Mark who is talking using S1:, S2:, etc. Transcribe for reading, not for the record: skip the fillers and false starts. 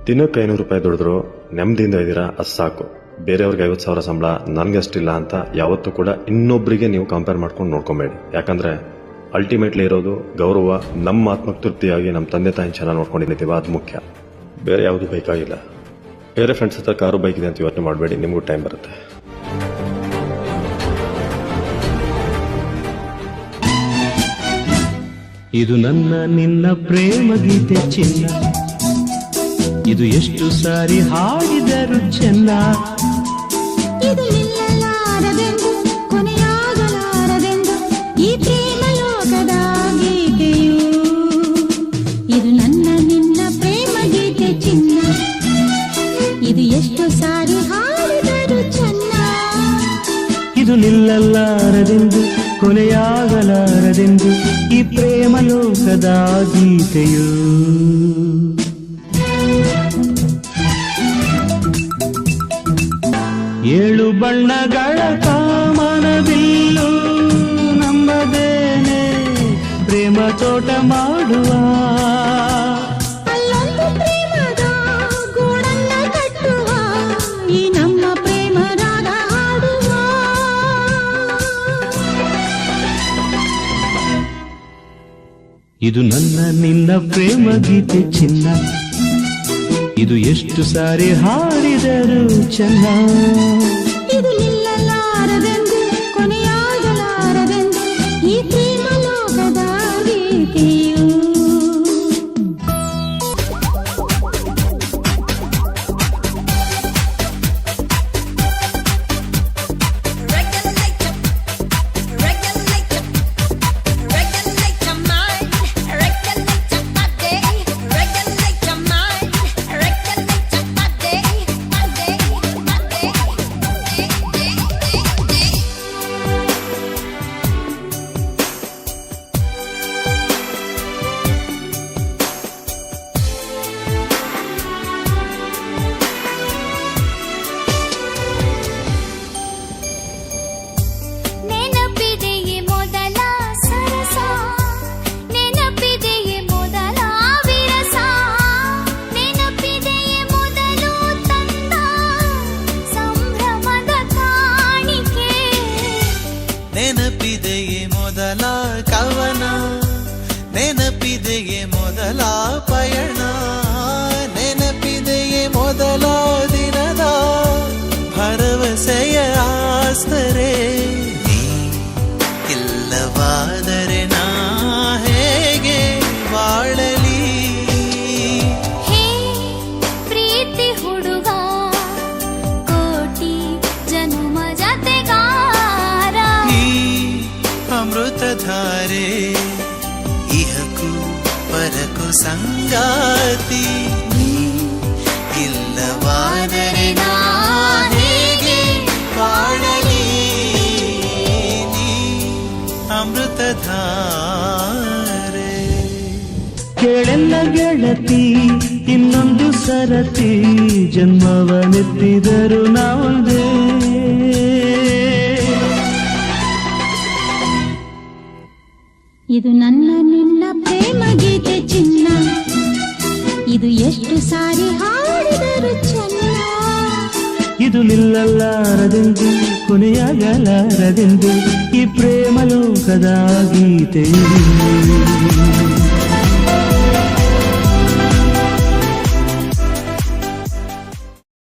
S1: ದಿನಕ್ಕೆ 500 ರೂಪಾಯಿ ದುಡಿದ್ರು ನೆಮ್ಮದಿಯಿಂದ ಇದ್ದೀರಾ, ಅದು ಸಾಕು. ಬೇರೆಯವ್ರಿಗೆ 50,000 ಸಂಬಳ, ನನಗಷ್ಟಿಲ್ಲ ಅಂತ ಯಾವತ್ತೂ ಕೂಡ ಇನ್ನೊಬ್ಬರಿಗೆ ನೀವು ಕಂಪೇರ್ ಮಾಡ್ಕೊಂಡು ನೋಡ್ಕೊಬೇಡಿ. ಯಾಕಂದರೆ ಅಲ್ಟಿಮೇಟ್ಲಿ ಇರೋದು ಗೌರವ. ನಮ್ಮ ಆತ್ಮತೃಪ್ತಿಯಾಗಿ ನಮ್ಮ ತಂದೆ ತಾಯಿನ ಚೆನ್ನಾಗಿ ನೋಡ್ಕೊಂಡಿದ್ದೀವಿ, ಅದು ಮುಖ್ಯ. ಬೇರೆ ಯಾವುದು ಬೇಕಾಗಿಲ್ಲ. ಬೇರೆ ಫ್ರೆಂಡ್ಸ್ ಹತ್ರ ಕಾರು ಬೈಕ್ ಇದೆ ಅಂತ ಯೋಚನೆ ಮಾಡಬೇಡಿ, ನಿಮಗೂ ಟೈಮ್ ಬರುತ್ತೆ.
S2: ಇದು ನನ್ನ ನಿನ್ನ ಪ್ರೇಮ ಗೀತೆ ಚಿನ್ನ, ಇದು ಎಷ್ಟು ಸಾರಿ ಹಾಡಿದರು ಚೆನ್ನ.
S3: ಇದು ನಿಲ್ಲಲಾರದೆಂದು ಕೊನೆಯಾಗಲಾರದೆಂದು ಈ ಪ್ರೇಮ ಲೋಕದ ಗೀತೆಯು. ಇದು ನನ್ನ ನಿನ್ನ ಪ್ರೇಮ ಗೀತೆ ಚಿನ್ನ, ಇದು ಎಷ್ಟು ಸಾರಿ ಹಾಡಿದರು ಚೆನ್ನ.
S2: ಇದು ನಿಲ್ಲಲಾರದೆಂದು ಕೊನೆಯಾಗಲಾರದೆಂದು ಈ ಪ್ರೇಮ ಲೋಕದ ಗೀತೆಯು. ಏಳು ಬಣ್ಣಗಳ ಕಾಮನಬಿಲ್ಲು ನಮ್ಮದೇನೆ ಪ್ರೇಮ ತೋಟ ಮಾಡುವ.
S3: ಅಲ್ಲೊಂದು ಪ್ರೇಮದ ಗೂಡನ್ನ ಕಟ್ಟುವ, ಈ ನಮ್ಮ ಪ್ರೇಮ ರಾಗ ಹಾಡುವ.
S2: ಇದು ನನ್ನ ನಿನ್ನ ಪ್ರೇಮ ಗೀತೆ ಚಿನ್ನ, ಇದು ಎಷ್ಟು ಸಾರಿ ಹಾಡಿದರು ಚೆನ್ನ.
S3: ಇದು ನಿಲ್ಲಲಾರದೆಂದು ಕೊನೆಯಾಗಲಾರದೆಂದು ಈ ಪ್ರೇಮ ಲೋಕದ ಗೀತೆಯು.
S4: ನೆನಪಿದೆಯೇ ಮೊದಲ ಕವನ, ನೆನಪಿದೆಯೇ ಮೊದಲ ಪಯಣ, ನೆನಪಿದೆಯೇ ಮೊದಲ ದಿನದ ಭರವಸೆಯ ಆಸ್ತರೆ. ನೀ ಇಲ್ಲವಾದರೆ ನಾ ಹೇಗೆ ಬಾಳಲಿ?
S3: ಹೇ ಪ್ರೀತಿ ಹುಡುಗ, ಕೋಟಿ ಜನುಮ ಜತೆಗಾರ,
S4: ಈ ಅಮೃತಧಾರೆ ಇಹಕು ಪರಕು ಸಂಗಾತಿ. ಇಲ್ಲವಾದರೆ ನಾ ಹೇಗೆ ಬಾಳಲಿ? ನೀ ಅಮೃತಧಾರೆ.
S2: ಕೇಳೆಲ್ಲ ಗೆಳತಿ ಇನ್ನೊಂದು ಸರತಿ, ಜನ್ಮವನೆತ್ತಿದರು ನಾವೊಂದೇ.
S3: ಇದು ನನ್ನ ನಿನ್ನ ಪ್ರೇಮ ಗೀತೆ ಚಿನ್ನ, ಇದು ಎಷ್ಟು ಸಾರಿ ಹಾಡಿದರು ಚೆನ್ನ.
S2: ಇದು ನಿಲ್ಲಲಾರದೆಂದು ಕೊನೆಯಾಗಲಾರದೆಂದು ಈ ಪ್ರೇಮ ಲೋಕದ ಗೀತೆ.